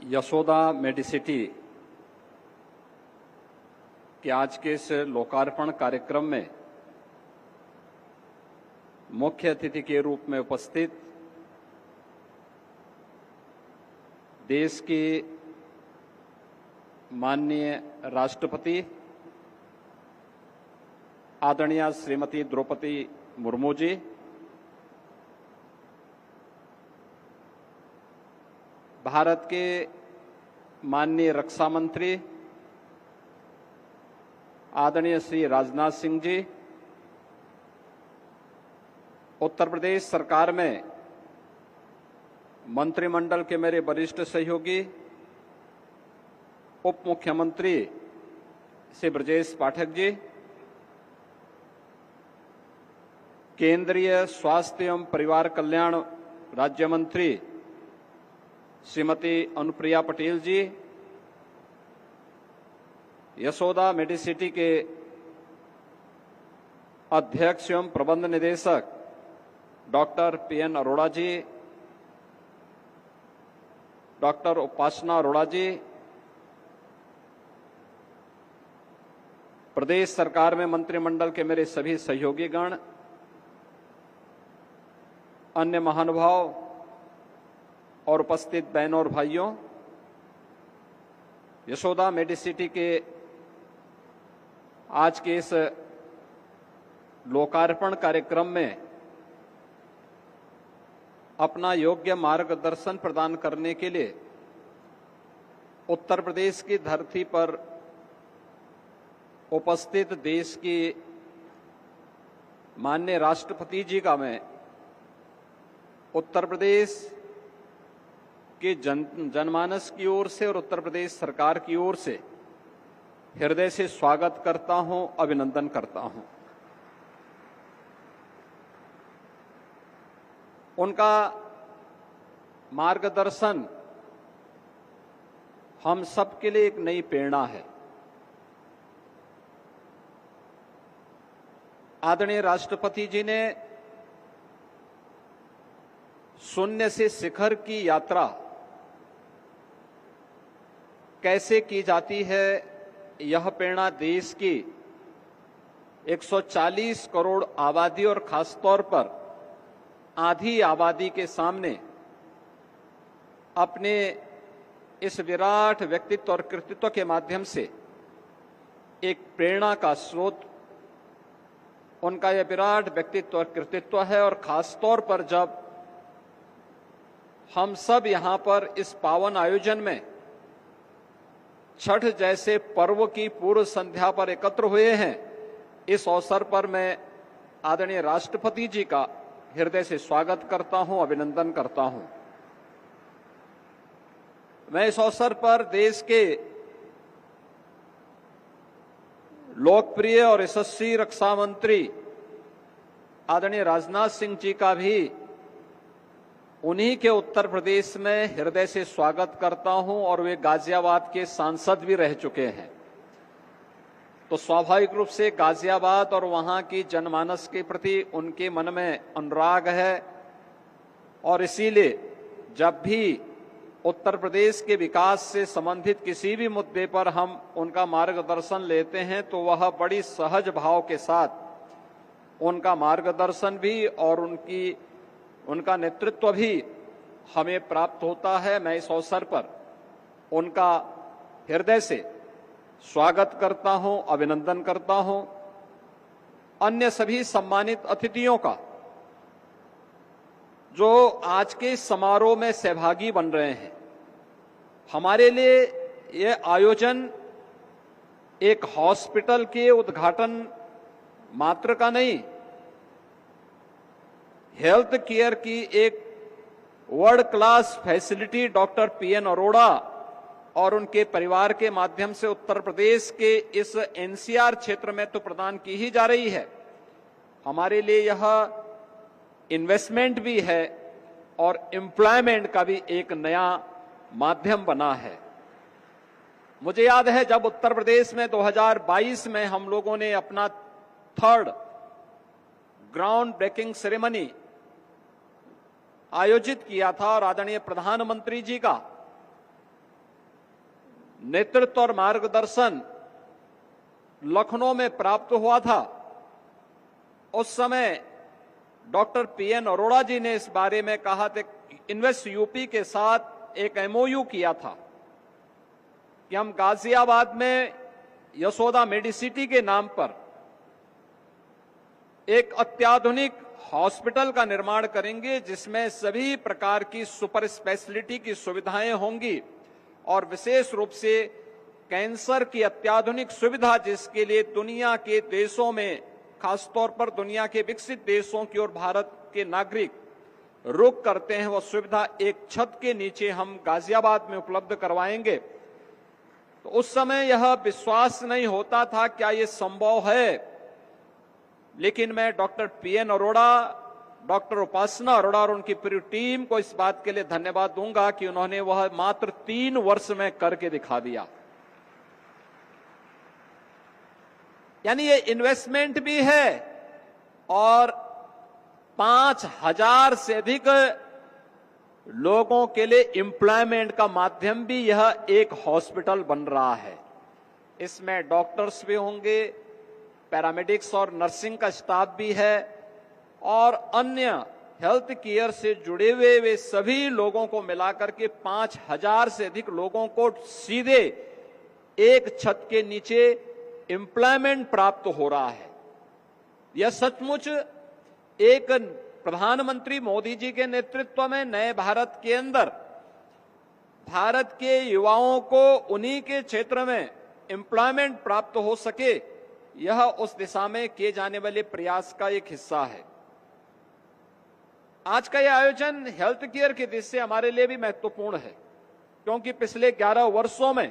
यशोदा मेडिसिटी के आज के इस लोकार्पण कार्यक्रम में मुख्य अतिथि के रूप में उपस्थित देश की माननीय राष्ट्रपति आदरणीय श्रीमती द्रौपदी मुर्मू जी, भारत के माननीय रक्षा मंत्री आदरणीय श्री राजनाथ सिंह जी, उत्तर प्रदेश सरकार में मंत्रिमंडल के मेरे वरिष्ठ सहयोगी उप मुख्यमंत्री श्री ब्रजेश पाठक जी, केंद्रीय स्वास्थ्य एवं परिवार कल्याण राज्य मंत्री श्रीमती अनुप्रिया पटेल जी, यशोदा मेडिसिटी के अध्यक्ष एवं प्रबंध निदेशक डॉक्टर पीएन अरोड़ा जी, डॉक्टर उपासना अरोड़ा जी, प्रदेश सरकार में मंत्रिमंडल के मेरे सभी सहयोगी गण, अन्य महानुभाव और उपस्थित बहनों और भाइयों, यशोदा मेडिसिटी के आज के इस लोकार्पण कार्यक्रम में अपना योग्य मार्गदर्शन प्रदान करने के लिए उत्तर प्रदेश की धरती पर उपस्थित देश की माननीय राष्ट्रपति जी का मैं उत्तर प्रदेश के जनमानस की ओर से और उत्तर प्रदेश सरकार की ओर से हृदय से स्वागत करता हूं, अभिनंदन करता हूं। उनका मार्गदर्शन हम सबके लिए एक नई प्रेरणा है। आदरणीय राष्ट्रपति जी ने शून्य से शिखर की यात्रा कैसे की जाती है, यह प्रेरणा देश की 140 करोड़ आबादी और खासतौर पर आधी आबादी के सामने अपने इस विराट व्यक्तित्व और कृतित्व के माध्यम से एक प्रेरणा का स्रोत उनका यह विराट व्यक्तित्व और कृतित्व है। और खासतौर पर जब हम सब यहां पर इस पावन आयोजन में छठ जैसे पर्व की पूर्व संध्या पर एकत्र हुए हैं, इस अवसर पर मैं आदरणीय राष्ट्रपति जी का हृदय से स्वागत करता हूं, अभिनंदन करता हूं। मैं इस अवसर पर देश के लोकप्रिय और यशस्वी रक्षा मंत्री आदरणीय राजनाथ सिंह जी का भी उन्हीं के उत्तर प्रदेश में हृदय से स्वागत करता हूं और वे गाजियाबाद के सांसद भी रह चुके हैं। तो स्वाभाविक रूप से गाजियाबाद और वहां की जनमानस के प्रति उनके मन में अनुराग है और इसीलिए जब भी उत्तर प्रदेश के विकास से संबंधित किसी भी मुद्दे पर हम उनका मार्गदर्शन लेते हैं तो वह बड़ी सहज भाव के साथ उनका मार्गदर्शन भी और उनका नेतृत्व भी हमें प्राप्त होता है। मैं इस अवसर पर उनका हृदय से स्वागत करता हूं, अभिनंदन करता हूं। अन्य सभी सम्मानित अतिथियों का जो आज के समारोह में सहभागी बन रहे हैं, हमारे लिए यह आयोजन एक हॉस्पिटल के उद्घाटन मात्र का नहीं, हेल्थ केयर की एक world class facility doctor PN Arora और उनके परिवार के माध्यम से उत्तर प्रदेश के इस एनसीआर क्षेत्र में तो प्रदान की ही जा रही है। हमारे लिए यह इन्वेस्टमेंट भी है और एम्प्लॉयमेंट का भी एक नया माध्यम बना है। मुझे याद है जब उत्तर प्रदेश में 2022 में हम लोगों ने अपना 3rd ग्राउंड ब्रेकिंग सेरेमनी आयोजित किया था और आदरणीय प्रधानमंत्री जी का नेतृत्व और मार्गदर्शन लखनऊ में प्राप्त हुआ था, उस समय डॉक्टर पीएन अरोड़ा जी ने इस बारे में कहा था, इन्वेस्ट यूपी के साथ एक एमओयू किया था कि हम गाजियाबाद में यशोदा मेडिसिटी के नाम पर एक अत्याधुनिक हॉस्पिटल का निर्माण करेंगे, जिसमें सभी प्रकार की सुपर स्पेशलिटी की सुविधाएं होंगी और विशेष रूप से कैंसर की अत्याधुनिक सुविधा, जिसके लिए दुनिया के देशों में, खासतौर पर दुनिया के विकसित देशों की ओर भारत के नागरिक रुख करते हैं, वह सुविधा एक छत के नीचे हम गाजियाबाद में उपलब्ध करवाएंगे। तो उस समय यह विश्वास नहीं होता था क्या ये संभव है, लेकिन मैं डॉक्टर पीएन अरोड़ा, डॉक्टर उपासना अरोड़ा और उनकी पूरी टीम को इस बात के लिए धन्यवाद दूंगा कि उन्होंने वह मात्र 3 वर्ष में करके दिखा दिया। यानी ये इन्वेस्टमेंट भी है और 5000 से अधिक लोगों के लिए एम्प्लॉयमेंट का माध्यम भी यह एक हॉस्पिटल बन रहा है। इसमें डॉक्टर्स भी होंगे, पैरामेडिक्स और नर्सिंग का स्टाफ भी है और अन्य हेल्थ केयर से जुड़े हुए वे सभी लोगों को मिलाकर के 5000 से अधिक लोगों को सीधे एक छत के नीचे एम्प्लॉयमेंट प्राप्त हो रहा है। यह सचमुच एक प्रधानमंत्री मोदी जी के नेतृत्व में नए भारत के अंदर भारत के युवाओं को उन्हीं के क्षेत्र में एम्प्लॉयमेंट प्राप्त हो सके, यह उस दिशा में किए जाने वाले प्रयास का एक हिस्सा है। आज का यह आयोजन हेल्थ केयर की दृष्टि से हमारे लिए भी महत्वपूर्ण है, क्योंकि पिछले 11 वर्षों में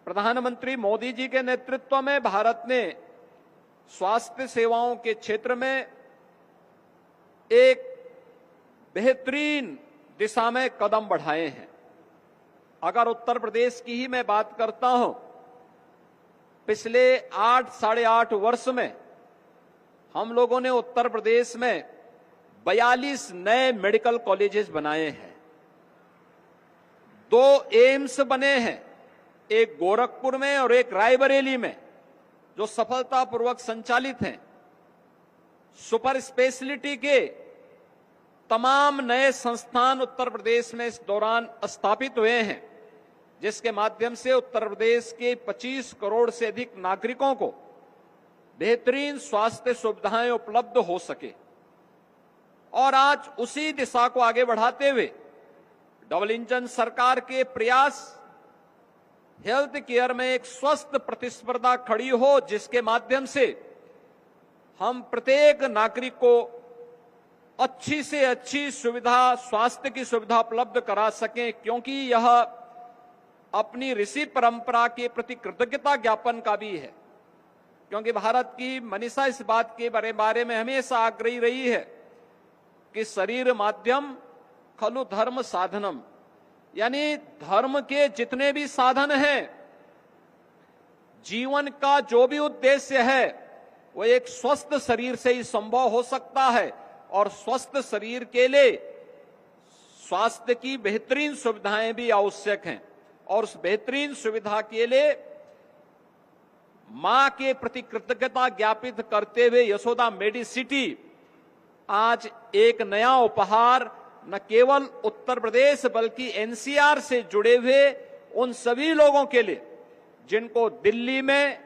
प्रधानमंत्री मोदी जी के नेतृत्व में भारत ने स्वास्थ्य सेवाओं के क्षेत्र में एक बेहतरीन दिशा में कदम बढ़ाए हैं। अगर उत्तर प्रदेश की ही मैं बात करता हूं, पिछले 8-8.5 वर्ष में हम लोगों ने उत्तर प्रदेश में 42 नए मेडिकल कॉलेजेस बनाए हैं, 2 एम्स बने हैं, एक गोरखपुर में और एक रायबरेली में, जो सफलतापूर्वक संचालित हैं। सुपर स्पेशलिटी के तमाम नए संस्थान उत्तर प्रदेश में इस दौरान स्थापित हुए हैं, जिसके माध्यम से उत्तर प्रदेश के 25 करोड़ से अधिक नागरिकों को बेहतरीन स्वास्थ्य सुविधाएं उपलब्ध हो सके। और आज उसी दिशा को आगे बढ़ाते हुए डबल इंजन सरकार के प्रयास हेल्थ केयर में एक स्वस्थ प्रतिस्पर्धा खड़ी हो, जिसके माध्यम से हम प्रत्येक नागरिक को अच्छी से अच्छी सुविधा, स्वास्थ्य की सुविधा उपलब्ध करा सकें, क्योंकि यह अपनी ऋषि परंपरा के प्रति कृतज्ञता ज्ञापन का भी है। क्योंकि भारत की मनीषा इस बात के बारे में हमेशा आग्रही रही है कि शरीर माध्यम खलु धर्म साधनम, यानी धर्म के जितने भी साधन हैं, जीवन का जो भी उद्देश्य है, वो एक स्वस्थ शरीर से ही संभव हो सकता है। और स्वस्थ शरीर के लिए स्वास्थ्य की बेहतरीन सुविधाएं भी आवश्यक हैं, और उस बेहतरीन सुविधा के लिए मां के प्रति कृतज्ञता ज्ञापित करते हुए यशोदा मेडिसिटी आज एक नया उपहार न केवल उत्तर प्रदेश बल्कि एनसीआर से जुड़े हुए उन सभी लोगों के लिए जिनको दिल्ली में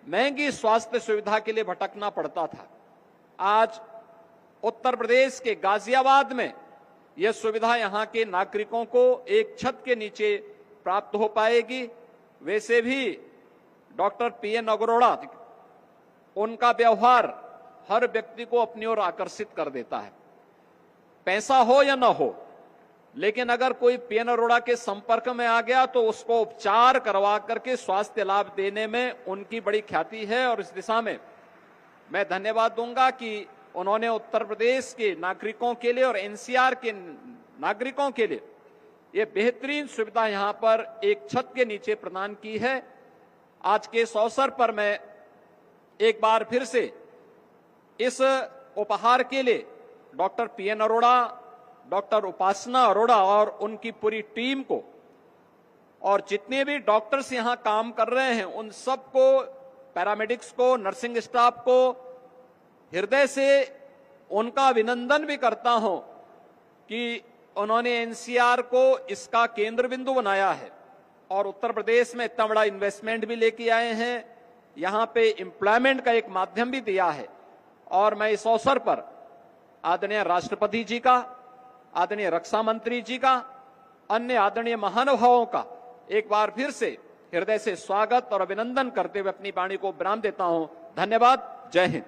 महंगी स्वास्थ्य सुविधा के लिए भटकना पड़ता था, आज उत्तर प्रदेश के गाजियाबाद में यह सुविधा यहां के नागरिकों को एक छत के नीचे प्राप्त हो पाएगी। वैसे भी डॉक्टर पीएन अरोड़ा, उनका व्यवहार हर व्यक्ति को अपनी ओर आकर्षित कर देता है, पैसा हो या ना हो, लेकिन अगर कोई पीएन अरोड़ा के संपर्क में आ गया तो उसको उपचार करवा करके स्वास्थ्य लाभ देने में उनकी बड़ी ख्याति है। और इस दिशा में मैं धन्यवाद दूंगा कि उन्होंने उत्तर प्रदेश के नागरिकों के लिए और एनसीआर के नागरिकों के लिए ये बेहतरीन सुविधा यहां पर एक छत के नीचे प्रदान की है। आज के इस अवसर पर मैं एक बार फिर से इस उपहार के लिए डॉक्टर पीएन अरोड़ा, डॉक्टर उपासना अरोड़ा और उनकी पूरी टीम को और जितने भी डॉक्टर्स यहां काम कर रहे हैं उन सबको, पैरामेडिक्स को, नर्सिंग स्टाफ को हृदय से उनका अभिनंदन भी करता हूं कि उन्होंने एनसीआर को इसका केंद्र बिंदु बनाया है और उत्तर प्रदेश में इतना बड़ा इन्वेस्टमेंट भी लेके आए हैं, यहां पे एम्प्लॉयमेंट का एक माध्यम भी दिया है। और मैं इस अवसर पर आदरणीय राष्ट्रपति जी का, आदरणीय रक्षा मंत्री जी का, अन्य आदरणीय महानुभावों का एक बार फिर से हृदय से स्वागत और अभिनंदन करते हुए अपनी वाणी को विराम देता हूं। धन्यवाद। जय हिंद।